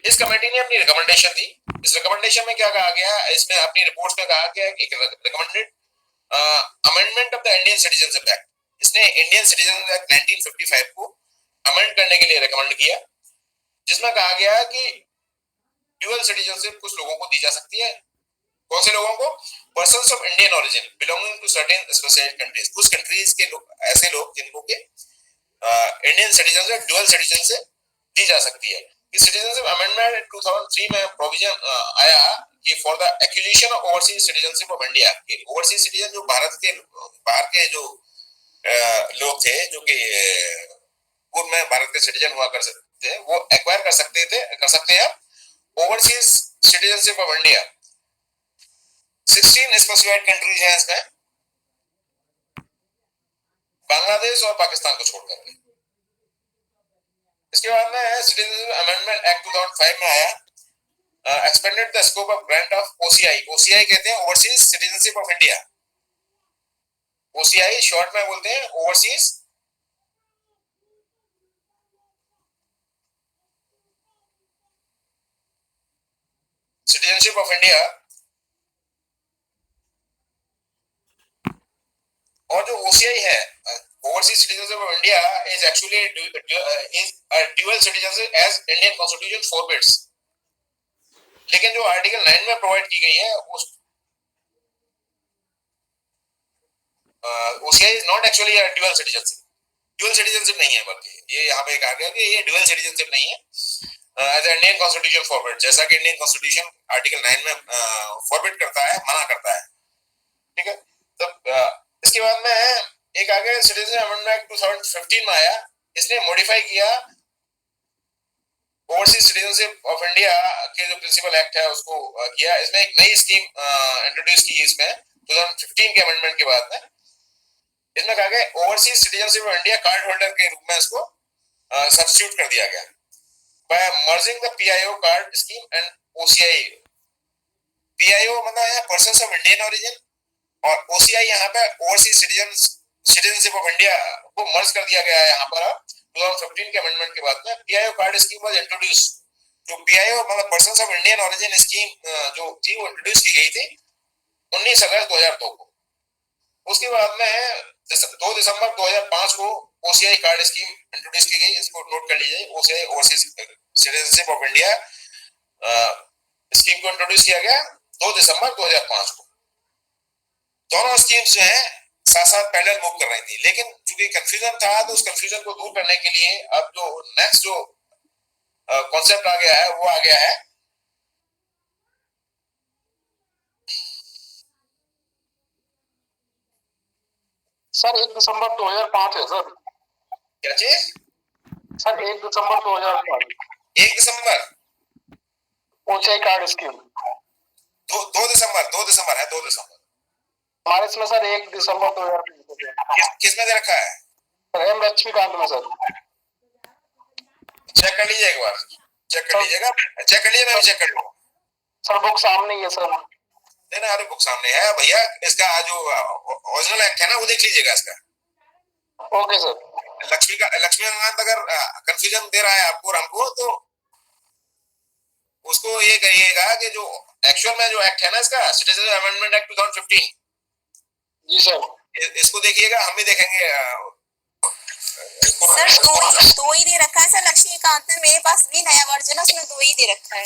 इस कमेटी ने अपनी रिकमेंडेशन दी. इस रिकमेंडेशन में क्या कहा गया, इसमें अपनी रिपोर्ट में कहा गया कि recommended amendment of the Indian citizenship act. इसने इंडियन सिटीजन एक्ट 1955 को अमेंड करने के लिए रिकमेंड किया, जिसमें कहा गया कि ड्यूअल सिटीजनशिप कुछ लोगों को दी जा सकती है. कौन से लोगों को? Persons of Indian origin belonging to certain specified countries. कुछ कंट्रीज के लोग, ऐसे लोग जिनको के इंडियन सिटीजनशिप ड्यूअल सिटीजनशिप दी जा सकती है. इस सिटीजनशिप अमेंडमेंट 2003 में प्रोविजन आया कि for the acquisition of overseas citizenship of India, के ओवरसीज सिटीजन जो भारत के बाहर के जो लोग थे, जो कि पूर्व में भारत के सिटीजन हुआ कर सकते थे, वो एक्वायर कर सकते हैं overseas citizenship of India. 16 specified countries हैं इसमें, बांग्लादेश और पाकिस्तान को छोड़कर. इसके बाद में सिटीजनशिप अमेंडमेंट एक्ट 2005 में आया, expanded the scope of grant of OCI. OCI कहते हैं overseas citizenship of India. OCI short में बोलते हैं ओवरसीज सिटीजनशिप ऑफ इंडिया. और जो ओसीआई है, overseas citizenship of India, is actually is dual citizenship as Indian constitution forbids. लेकिन जो आर्टिकल 9 में प्रोवाइड की गई है, उस OCI is not actually a dual citizenship. Dual citizenship नहीं है, बल्कि ये यहाँ पे कहा गया कि ये ड्यूअल सिटीजनशिप नहीं है एज इंडियन कॉन्स्टिट्यूशन फॉरबिड, जैसा कि इंडियन कॉन्स्टिट्यूशन आर्टिकल 9 में फॉरबिड करता है, मना करता है. ठीक है. तो इसके बाद में एक आगे सिटीजन अमेंडमेंट एक्ट 2015 में आया. इसने मॉडिफाई किया ओवरसीज सिटीजनशिप ऑफ इंडिया के जो प्रिंसिपल एक्ट है उसको किया. इसमें एक नई स्कीम इंट्रोड्यूस की इसमें 2015 के अमेंडमेंट के बाद में. इसमें कहा गया overseas citizenship of India card holder के रूप में इसको सब्स्टिट्यूट कर दिया गया by merging the PIO card scheme and OCI. PIO मतलब है पर्सन्स ऑफ इंडियन ओरिजिन, और ओसीआई यहाँ पे ओवरसीज सिटीजनशिप ऑफ इंडिया को मर्ज कर दिया गया है. यहाँ पर 2015 के अमेंडमेंट के बाद में PIO card scheme was introduce. जो पीआईओ मतलब persons of Indian origin scheme जो थी वो इंट्रोड्यूस की गई थी 19 अगस्त 2002 को. उसके बाद में 2 दिसंबर 2005 को ओसीआई कार्ड स्कीम इंट्रोड्यूस की गई. इसको नोट कर लीजिए. OCI overseas citizenship of India scheme को इंट्रोड्यूस किया गया 2 दिसंबर 2005 को. दोनों स्कीम्स जो है साथ साथ पैरेलल मूव कर रही थी, लेकिन चूंकि कंफ्यूजन था तो उस कंफ्यूजन को दूर करने के लिए अब जो नेक्स्ट जो कॉन्सेप्ट आ गया है वो आ गया है सर 1 दिसंबर 2005 है सर. क्या चीज? सर 1 दिसंबर 2005. 1 दिसंबर ओसीआई कार्ड स्कीम 2 दिसंबर है. 2 दिसंबर हमारे इसमें सर 1 दिसंबर 2005 किस में दे रखा है? एम लक्ष्मीकांत में सर. चेक कर लीजिए एक बार. चेक कर लीजिएगा. चेक कर लीजिए, मैं भी चेक कर लूंगा. सर बुक सामने ही है सर. नहीं ना, अरे बुक सामने है भैया. इसका जो ओरिजिनल एक्ट है ना वो देख लीजिएगा इसका. Okay sir. लक्ष्मीकांत अगर कंफ्यूजन दे रहा है आपको और हमको, तो उसको ये करिएगा कि जो एक्चुअल में जो एक्ट है ना इसका सिटीजन अमेंडमेंट एक्ट 2015, जी सर, इसको देखिएगा. हम भी देखेंगे. सर दो ही दे रखा है सर लक्ष्मीकांत में. मेरे पास भी नया वर्जन है, उसमें 2 ही दे रखा है.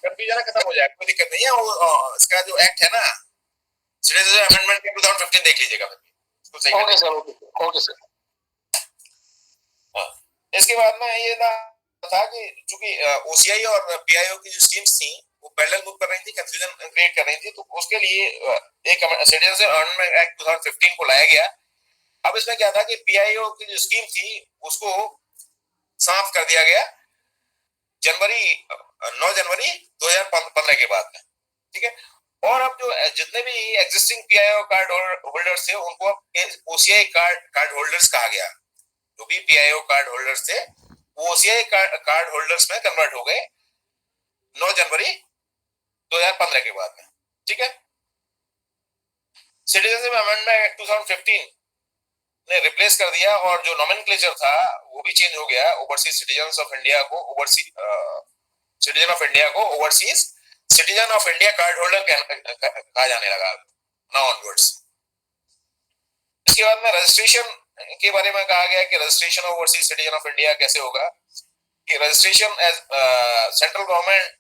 कंफ्यूजन खत्म हो जाएगा, कोई दिक्कत नहीं है. वो इसका जो एक्ट है ना सिटीजन अमेंडमेंट एक्ट 2015 देख लीजिएगा. Okay sir. Okay sir. इसके बाद में ये था कि चूंकि ओसीआई और पीआईओ की जो स्कीम्स थी वो पैरेलल मूव कर रही थी, कंफ्यूजन क्रिएट कर रही थी, तो उसके लिए एक सिटीजन अमेंडमेंट एक्ट 2015 को लाया गया. अब इसमें क्या था कि पीआईओ की जो स्कीम थी उसको समाप्त कर दिया गया 9 जनवरी 2015 के बाद में. ठीक है. और अब जो जितने भी एग्जिस्टिंग पीआईओ कार्ड होल्डर्स थे उनको ओसीआई कार्ड होल्डर्स कहा गया। जो भी पीआईओ कार्ड होल्डर्स थे वो ओसीआई कार्ड होल्डर्स में कन्वर्ट हो गए 9 जनवरी 2015 के बाद में। ठीक है। सिटीजनशिप अमेंडमेंट एक्ट 2015 ने रिप्लेस कर दिया और जो नॉमेनक्लेचर था वो भी चेंज हो गया। ओवरसीज सिटीजन ऑफ इंडिया को overseas citizen of India card holder कहा जाने लगा नाउ ऑनवर्ड्स। इसके बाद में रजिस्ट्रेशन के बारे में कहा गया कि registration of overseas citizen of India कैसे होगा, कि रजिस्ट्रेशन एज सेंट्रल गवर्नमेंट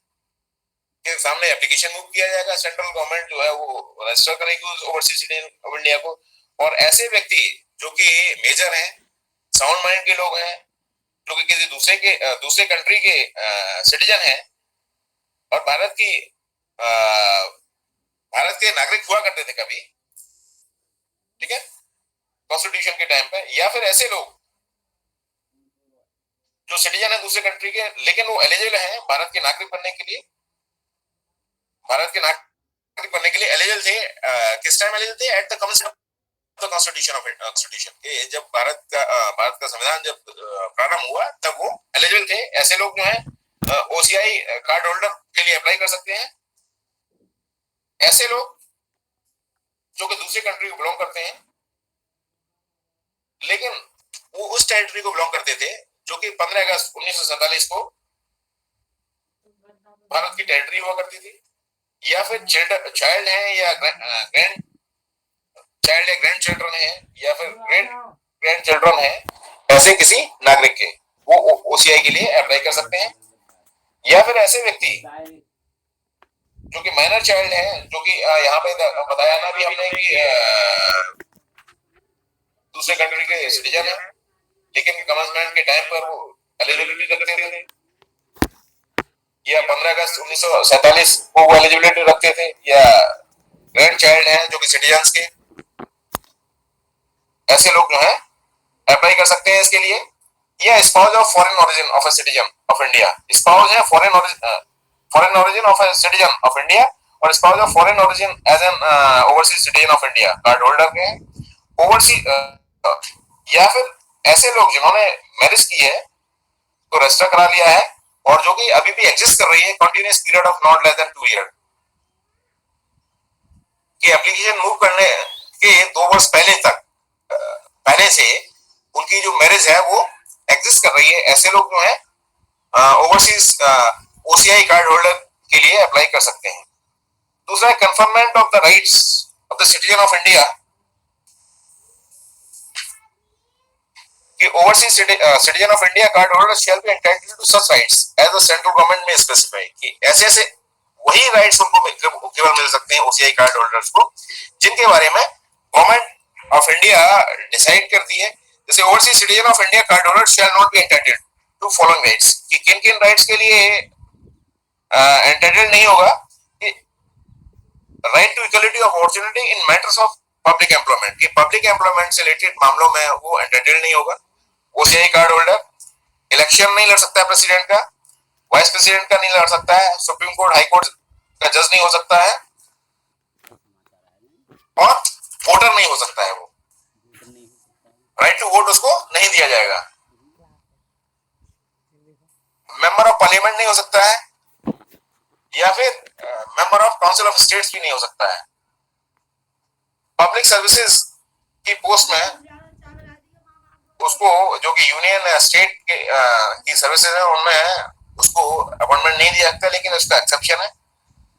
के सामने एप्लीकेशन मूव किया जाएगा। सेंट्रल गवर्नमेंट जो है वो रजिस्टर करेगी ओवरसीज सिटीजन ऑफ इंडिया को, और ऐसे व्यक्ति जो कि मेजर हैं, साउंड माइंड के लोग हैं, जो कि किसी दूसरे कंट्री के सिटीजन हैं और भारत के नागरिक हुआ करते थे कभी, ठीक है, कॉन्स्टिट्यूशन के टाइम पे, या फिर ऐसे लोग जो सिटीजन है दूसरे कंट्री के लेकिन वो एलिजिबल हैं भारत के नागरिक बनने के लिए, एलिजिबल थे। किस टाइम एलिजिबल थे? एट द कॉन्स्टिट्यूशन जब भारत का संविधान जब प्रारंभ हुआ तब वो एलिजिबल थे। ऐसे लोग जो है ओसीआई कार्ड होल्डर के लिए अप्लाई कर सकते हैं। ऐसे लोग जो कि दूसरी कंट्री को बिलोंग करते हैं लेकिन वो उस टेरिटरी को बिलोंग करते थे जो कि 15 अगस्त 1947 को भारत की टेरिटरी हुआ करती थी, या फिर चाइल्ड है या ग्रैंड चिल्ड्रन है या फिर ग्रैंड चिल्ड्रन है ऐसे किसी नागरिक के, वो ओसीआई के लिए अप्लाई कर सकते हैं। या फिर ऐसे व्यक्ति जो कि माइनर चाइल्ड है, जो कि यहाँ पे बताया ना भी हमने कि दूसरे कंट्री के सिटीजन है लेकिन कमेंसमेंट के टाइम पर वो एलिजिबिलिटी रखते थे, या 15 अगस्त 1947 को वो एलिजिबिलिटी रखते थे, या ग्रैंड चाइल्ड हैं जो कि सिटीजन्स के, ऐसे लोग जो है अप्लाई कर सकते हैं इसके लिए। या spouse of foreign origin of a citizen of India, spouse है foreign origin of a citizen of India, और spouse of foreign origin as an overseas citizen of India card holder के ओवरसीज, या फिर ऐसे लोग जिन्होंने मैरिज की है तो रजिस्टर करा लिया है और जो कि अभी भी एग्जिस्ट कर रही है continuous period of not less then 2 year, कि एप्लीकेशन मूव करने के 2 वर्ष पहले से उनकी जो मैरिज है वो एग्जिस्ट कर रही है। ऐसे लोग जो है ओवरसीज ओसीआई कार्ड होल्डर के लिए अप्लाई कर सकते हैं। दूसरा है conferment of the rights of the citizen of India, कि overseas citizen of India card holder shall be entitled to such rights as the central government में स्पेसिफाई, कि ऐसे वही राइट्स उनको केवल मिल सकते हैं ओसीआई कार्ड होल्डर्स को जिनके बारे में गवर्नमेंट ऑफ इंडिया डिसाइड करती है। जैसे overseas citizen of India card holder shall not be entitled to following rights, कि किन किन राइट्स के लिए एंटाइटल्ड नहीं होगा, कि right to equality of opportunity in matters of public employment, कि पब्लिक एम्प्लॉयमेंट से रिलेटेड मामलों में वो एंटाइटल्ड नहीं होगा ओसीआई कार्ड होल्डर। इलेक्शन नहीं लड़ सकता है प्रेसिडेंट का, वाइस प्रेसिडेंट का नहीं लड़ सकता है, सुप्रीम कोर्ट हाई कोर्ट का जज नहीं हो सकता है, और वोटर नहीं हो सकता है। वो राइट टू वोट उसको नहीं दिया जाएगा। मेंबर ऑफ पार्लियामेंट नहीं हो सकता है, या फिर member of council of states भी नहीं हो सकता है। पब्लिक सर्विसेज की पोस्ट में उसको जो कि यूनियन स्टेट की सर्विसेज है उनमें उसको अपॉइंटमेंट नहीं दिया जाता, लेकिन उसका एक्सेप्शन है।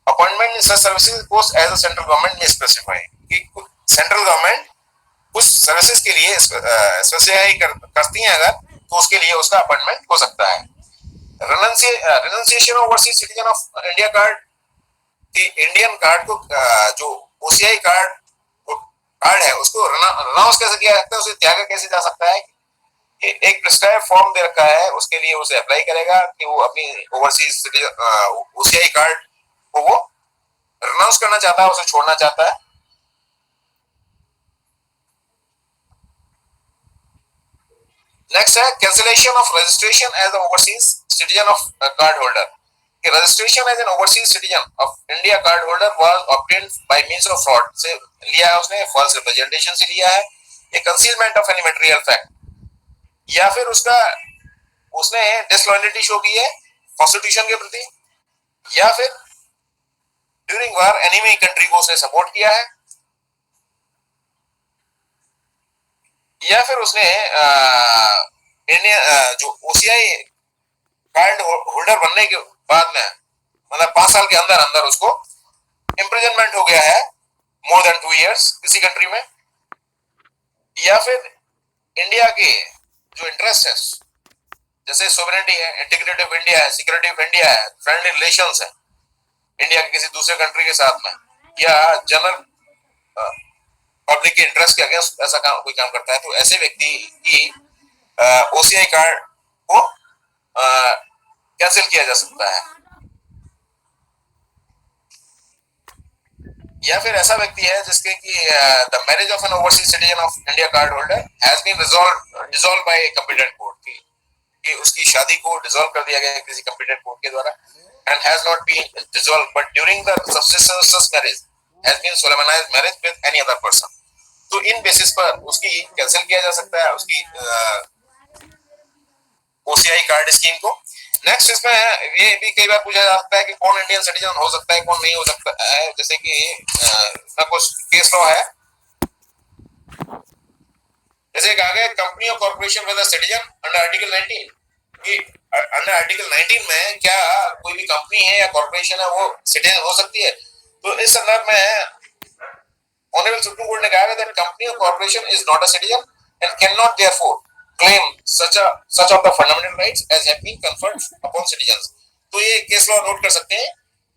Appointment in such services post as a central government में स्पेसिफाई, कि सेंट्रल गवर्नमेंट कुछ सर्विसेज के लिए स्पेसिफाई करती है अगर, तो उसके लिए उसका अपॉइंटमेंट हो सकता है। Renunciation of overseas citizen of India card, कि इंडियन कार्ड को जो ओसीआई कार्ड है उसको रनाउंस कैसे किया जाता है, उसे त्यागा कैसे जा सकता है। एक प्रिस्क्राइब फॉर्म दे रखा है, उसके लिए उसे अप्लाई करेगा कि वो अपनी ओवरसीज ओसीआई कार्ड को वो रनाउंस करना चाहता है, उसे छोड़ना चाहता है। नेक्स्ट है cancellation of registration as overseas citizen of card holder, कि registration as an overseas citizen of India card holder was obtained by means of fraud से लिया है उसने, फॉल्स रिप्रेजेंटेशन से लिया है, a concealment of any material fact, या फिर उसने डिसलॉयल्टी शो की है कॉन्स्टिट्यूशन के प्रति, या फिर ड्यूरिंग वार एनिमी कंट्री को उसने सपोर्ट किया है, या फिर उसने इंडिया जो ओसीआई कार्ड होल्डर बनने के बाद में मतलब 5 साल के अंदर अंदर उसको इम्प्रिजनमेंट हो गया है मोर देन 2 इयर्स किसी कंट्री में, या फिर इंडिया के जो इंटरेस्ट है जैसे सोवरेनिटी है, इंटीग्रिटी ऑफ इंडिया है, सिक्योरिटी ऑफ इंडिया है, फ्रेंडली रिलेशंस है इंडिया के किसी दूसरे कंट्री के साथ में, या जनरल पब्लिक के इंटरेस्ट के अगेंस्ट ऐसा कोई काम करता है, तो ऐसे व्यक्ति की ओसीआई कार्ड को कैंसिल किया जा सकता है। या फिर ऐसा व्यक्ति है जिसके कि the marriage of an overseas citizen of India card holder has been dissolve by competent court, कि उसकी शादी को डिसॉल्व कर दिया गया है किसी कॉम्पिटेंट कोर्ट के द्वारा, and has not been dissolve but during the subsistence marriage has been solemnized marriage with any other person, तो इन बेसिस पर उसकी कैंसिल किया जा सकता है उसकी ओसीआई कार्ड स्कीम को। नेक्स्ट इसमें ये भी कई बार पूछा जा सकता है कि कौन इंडियन सिटीजन हो सकता है कौन नहीं हो सकता है, जैसे कि कुछ केस लॉ है, जैसे कहा गया कंपनी और corporation with citizen under article 19, कि अंडर आर्टिकल 19 में क्या कोई भी कंपनी है या कॉर्पोरेशन है वो सिटीजन हो सकती है, तो इस संदर्भ में ऑनरेबल सुप्रीम कोर्ट ने कहा दैट कंपनी और corporation is not a citizen and can not therefore claim such of the fundamental rights as have been conferred upon citizens। तो ये केस लॉ नोट कर सकते हैं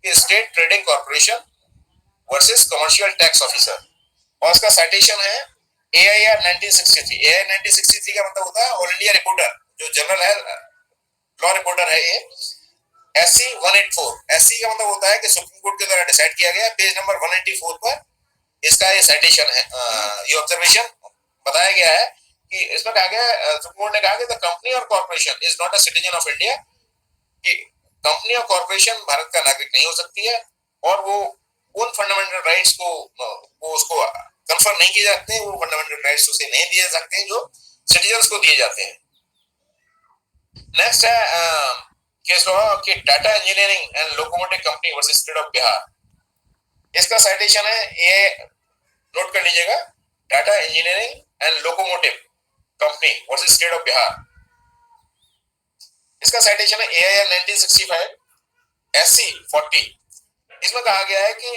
कि state trading corporation versus commercial tax officer, और इसका citation है AIR 1963। AIR 1963 का मतलब होता है ऑल इंडिया रिपोर्टर, जो जनरल है लॉ रिपोर्टर है ये, SC 184। SC का मतलब होता है कि सुप्रीम कोर्ट के द्वारा डिसाइड किया गया, पेज नंबर 184 पर इसका ये साइटेशन है, ये ऑब्जर्वेशन बताया गया है कि इसमें कहा गया सुप्रीम कोर्ट ने कहा कि द कंपनी और corporation is not a citizen of India, कि कंपनी और कॉर्पोरेशन भारत का नागरिक नहीं हो सकती है, और वो उन फंडामेंटल राइट्स को उसको कंफर्म नहीं किए जाते हैं, वो फंडामेंटल राइट्स उसे नहीं दिए जाते हैं जो सिटीजन्स को दिए जाते हैं। नेक्स्ट है केस लॉ कि Tata engineering and locomotive company versus state of Bihar, इसका साइटेशन है ये नोट कर लीजिएगा, Tata engineering and locomotive company versus state of Bihar, इसका साइटेशन है AIR 1965 SC 40। इसमें कहा गया है कि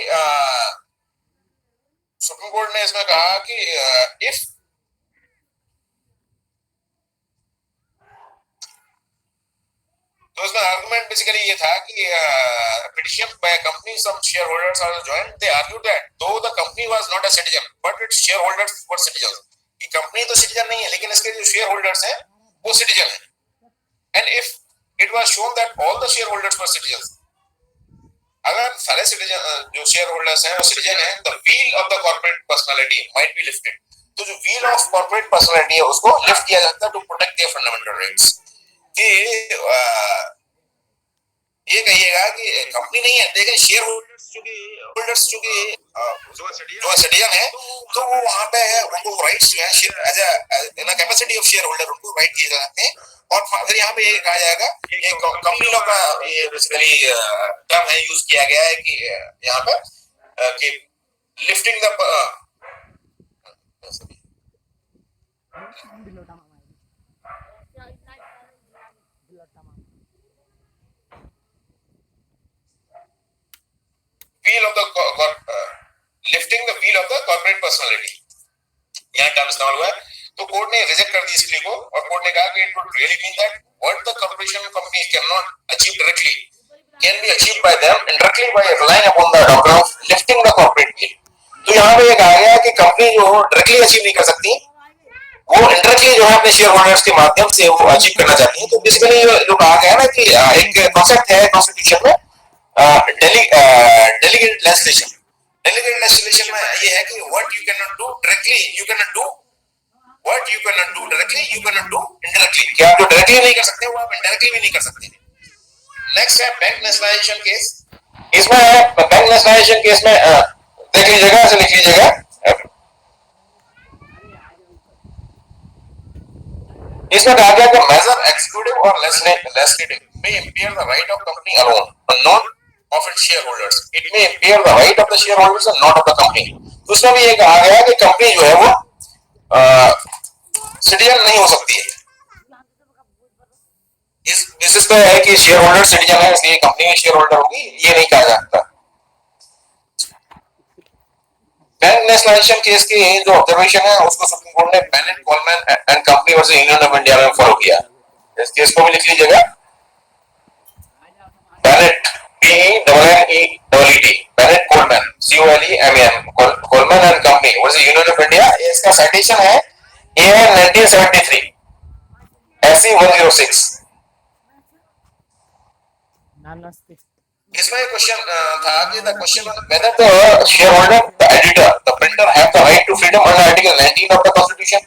सुप्रीम कोर्ट ने इसमें कहा कि इफ तो इसमें आर्गुमेंट बेसिकली ये था कि petition by company some share holders are joint, they argue that though the company was not a citizen but its share holders were citizen, कि कंपनी तो सिटीजन नहीं है लेकिन इसके जो शेयर होल्डर्स हैं वो सिटीजन हैं, and if it was shown that all the share holders were citizen, अगर सारे सिटीजन जो शेयर होल्डर्स हैं वो सिटीजन हैं, the wheel of the corporate personality might be lifted, तो जो व्हील ऑफ कॉर्पोरेट पर्सनालिटी है उसको लिफ्ट किया जाता है to protect their fundamental rights, कि ये कहिएगा कि कंपनी नहीं है लेकिन शेयर होल्डर्स चूंकि जो सिटीजन है तो वो वहां पे है, उनको राइट्स जो है as in capacity of share holder उनको राइट दिए जाते हैं, और फिर यहाँ पे ये कहा जाएगा ये कंपनी लॉ का ये बेसिकली टर्म है यूज किया गया है कि यहाँ पर कि lifting the wheel of the lifting the wheel of the corporate personality, यहाँ टर्म इस्तेमाल हुआ है, तो कोर्ट ने रिजेक्ट कर दी इस क्लेम को, और कोर्ट ने कहा कि it would really mean that what the corporation company can not achieve directly can be achieved by them indirectly bye relying upon the doctrine of lifting the corporate wheel. तो यहाँ पे ये कहा गया है कि कंपनी जो डायरेक्टली अचीव नहीं कर सकती, वो इनडायरेक्टली जो है अपने शेयर होल्डर्स के माध्यम से वो अचीव करना चाहती है। तो बेसिकली जो कहा गया है ना कि एक कॉन्सेप्ट है कॉन्स्टिट्यूशन में डेलीगेटेड लेजिस्लेशन। डेलीगेटेड लेजिस्लेशन में ये है कि what you can not do directly you can not do, what you can not do directly you can not do indirectly, कि आप जो डायरेक्टली नहीं कर सकते वो आप इनडायरेक्टली भी नहीं कर सकते। नेक्स्ट है बैंक नेशनलाइजेशन केस। इसमें बैंक नेशनलाइजेशन केस में देख लीजिएगा, ऐसे लिख लीजिएगा, इसमें कहा गया कि मेजर एग्जीक्यूटिव और legislative may impair the right of company alone and not of its shareholders. It may impair the right of the shareholders and not of the company. तो उसमें भी ये कहा गया कि कंपनी जो है वो सिटीजन नहीं हो सकती है। इस बेसिस पे है कि शेयर होल्डर सिटीजन है इसलिए कंपनी में शेयर होल्डर होगी, ये नहीं कहा जाता। बैंक नेशनलाइजेशन केस की जो ऑब्जर्वेशन है उसको सुप्रीम कोर्ट ने Bennett Coleman and company versus union of India में फॉलो किया। इस केस को भी लिख लीजिएगा, Bennett BENNET Bennett Coleman COLEMAN Coleman and company versus union of India. इसका साइटेशन है AN 1973 SC 106। इसमें क्वेश्चन था कि the question whether the shareholder, the editor, the printer have the right to freedom under Article 19 of the Constitution।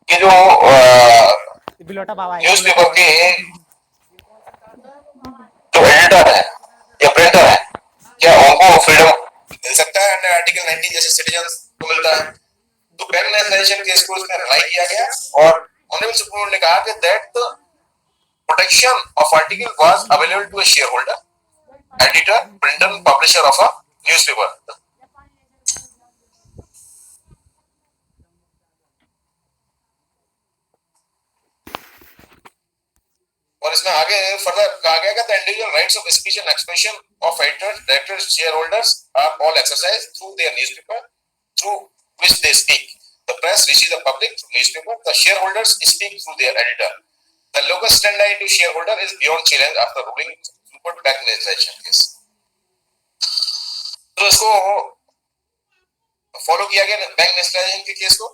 ये जो newspaper के जो editor है या प्रिंटर है, क्या उनको फ्रीडम मिल सकता है अंडर आर्टिकल 19 जैसे सिटीजन को मिलता है? तो बैंक नेशनलाइजेशन केस को उसमें अप्लाई किया गया और ऑनरेबल सुप्रीम कोर्ट ने कहा कि that the protection of article was available to a shareholder, editor, printer, publisher of a newspaper। और इसमें आगे फर्दर कहा गया कि the individual rights of speech and expression of editors, directors, shareholders are all exercised through their newspaper through which they speak. The press reaches the public through newspaper. The shareholders speak through their editor. The locus standi to shareholder is beyond challenge after ruling Supreme Bank Negotiation case। तो इसको follow किया गया bank nationalisation के case को।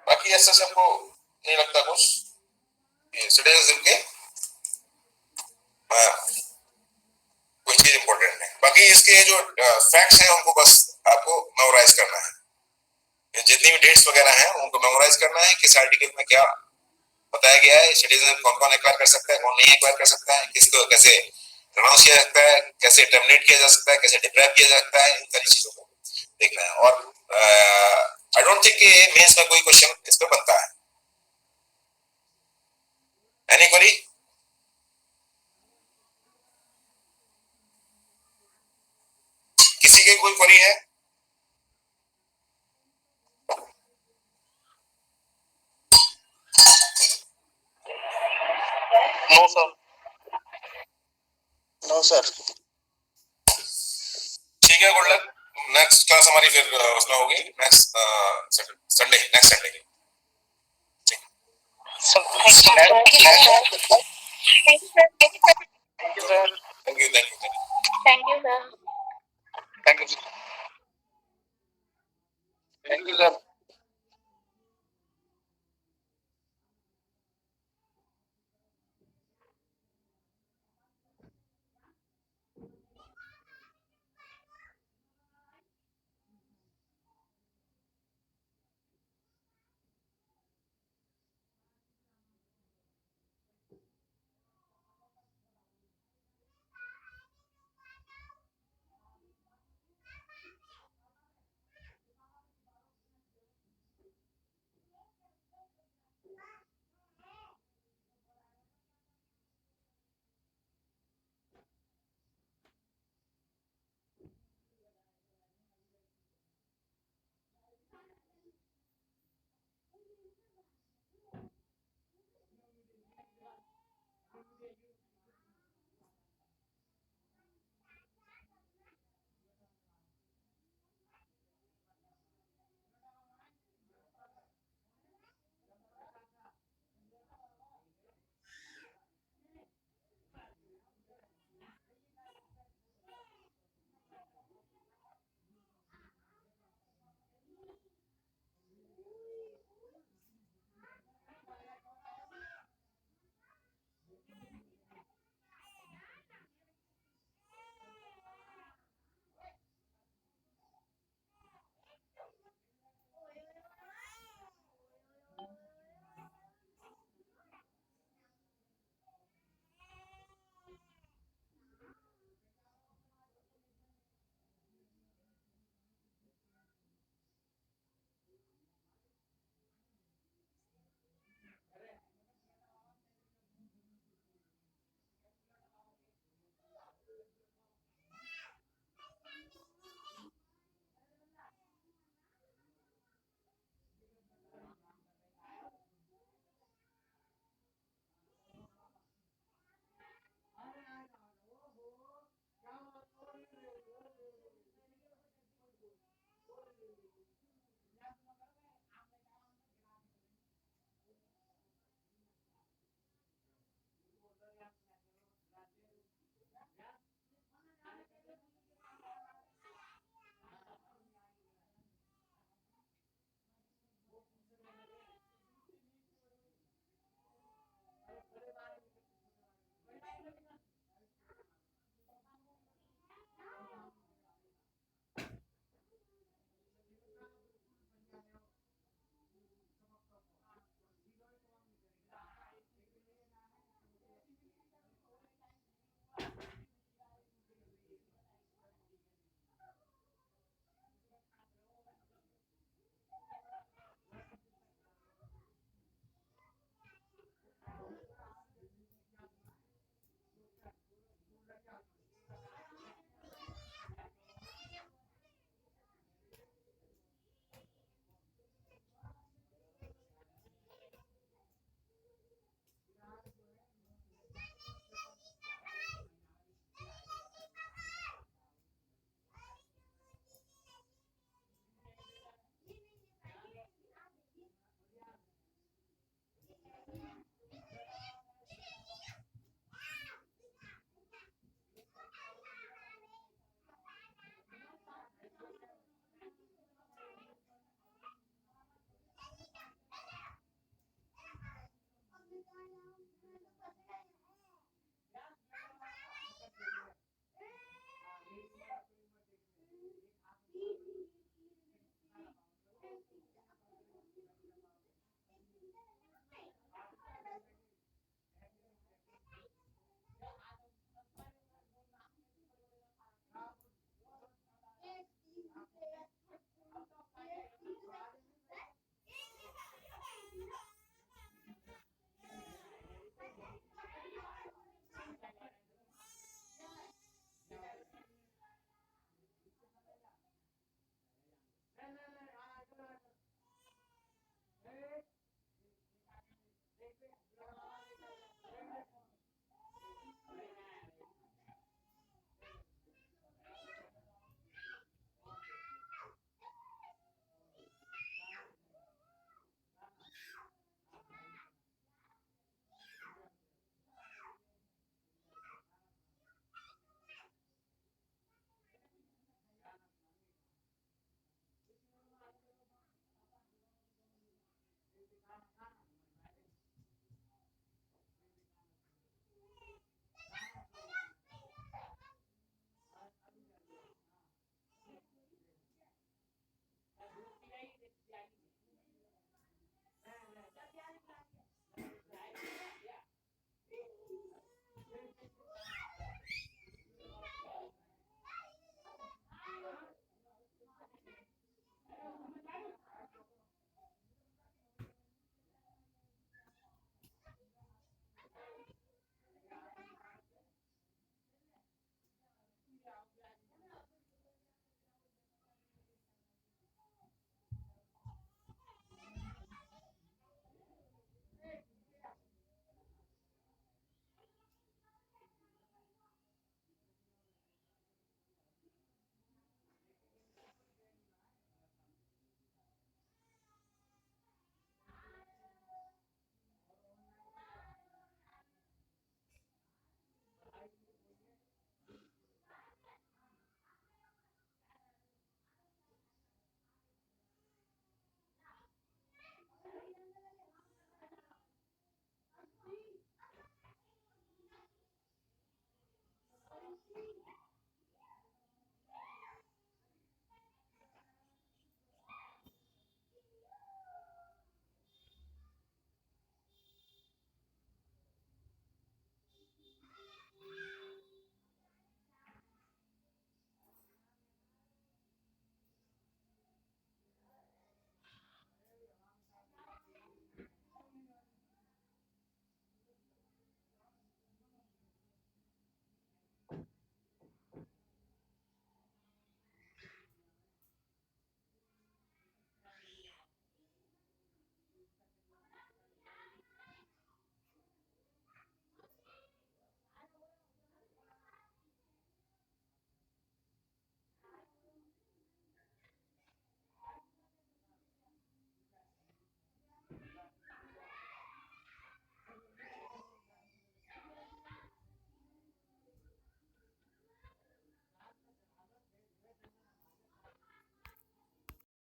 बाकी ऐसा सबको नहीं लगता कुछ सिटीजनशिप के कोई चीज इंपॉर्टेंट है। बाकी इसके जो फैक्ट्स हैं उनको बस आपको मेमोराइज करना है, जितनी भी डेट्स वगैरह हैं उनको मेमोराइज करना है, किस आर्टिकल में क्या बताया गया है, सिटीजन कौन कौन एक्वायर कर सकता है, कौन नहीं एक्वायर कर सकता है, किसको कैसे प्रनाउंस किया जा सकता है, कैसे टर्मिनेट किया जा सकता है, कैसे डिप्राइव किया जा सकता है, इन सारी चीजों को देखना है। और आई डोंट थिंक कि मेंस में कोई क्वेश्चन इस पे बनता है। Any query? किसी की कोई क्वेरी है? No sir. No sir. ठीक है, गुड लक। नेक्स्ट क्लास हमारी फिर उसमें होगी next Sunday, next Sunday. Thank you, sir. Thank you sir. Thank you, thank you. Thank you, sir. Thank you sir.